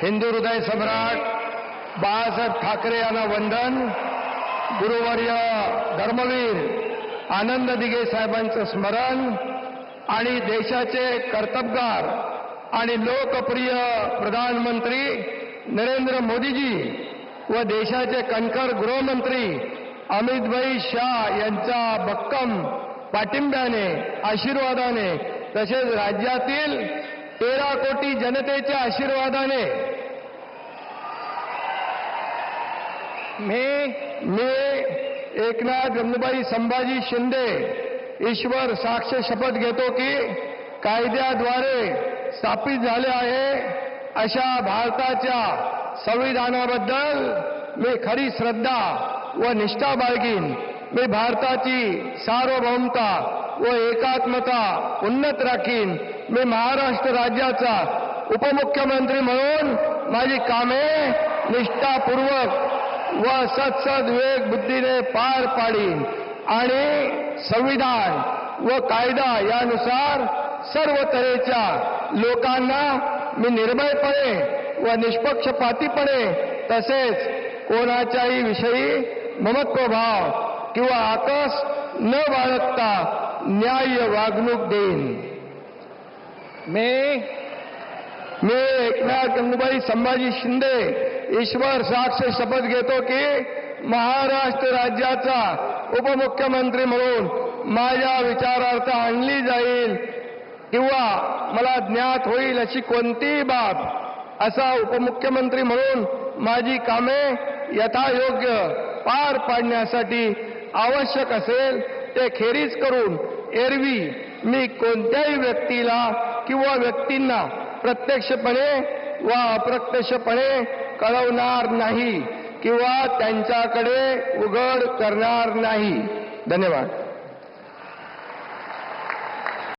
हिंदू हृदय सम्राट बाळासाहेब ठाकरे यांना वंदन. गुरुवर्य धर्मवीर आनंद दिघे साहेबांचं स्मरण आणि देशाचे कर्तबगार आणि लोकप्रिय प्रधानमंत्री नरेंद्र मोदीजी व देशाचे कणखर गृहमंत्री अमितभाई शाह यांच्या भक्कम पाठिंब्याने, आशीर्वादाने, तसेच राज्यातील 13 कोटी जनतेच्या आशीर्वादाने मी एकनाथ गंगूबाई संभाजी शिंदे ईश्वर साक्ष शपथ घेतो की कायद्याद्वारे स्थापित झाले आहे अशा भारताच्या संविधानाबद्दल मी खरी श्रद्धा व निष्ठा बाळगीन. मी भारताची सार्वभौमता व एकात्मता उन्नत राखीन. मी महाराष्ट्र राज्याचा उपमुख्यमंत्री म्हणून माझी कामे निष्ठापूर्वक व सत्सद्विवेक बुद्धीने पार पाडीन आणि संविधान व कायदा यानुसार सर्व तऱ्हेच्या लोकांना मी निर्भयपणे व निष्पक्षपातीपणे तसेच कोणाच्याही विषयी ममत्वभाव किंवा आकस न बाळगता न्याय्य वागणूक देईन. मी एकनाथ गंगूबाई संभाजी शिंदे ईश्वर साक्ष शपथ घेतो की महाराष्ट्र राज्याचा उपमुख्यमंत्री म्हणून माझ्या विचारार्थ आणली जाईल किंवा मला ज्ञात होईल अशी कोणतीही बाब असा उपमुख्यमंत्री म्हणून माझी कामे यथायोग्य पार पाडण्यासाठी आवश्यक असेल ते खेरीज करून एरवी मी कोणत्याही व्यक्तीला किंवा व्यक्तींना प्रत्यक्षपणे व अप्रत्यक्षपणे कळवणार नाही किंवा त्यांच्याकडे उघड करणार नाही. धन्यवाद.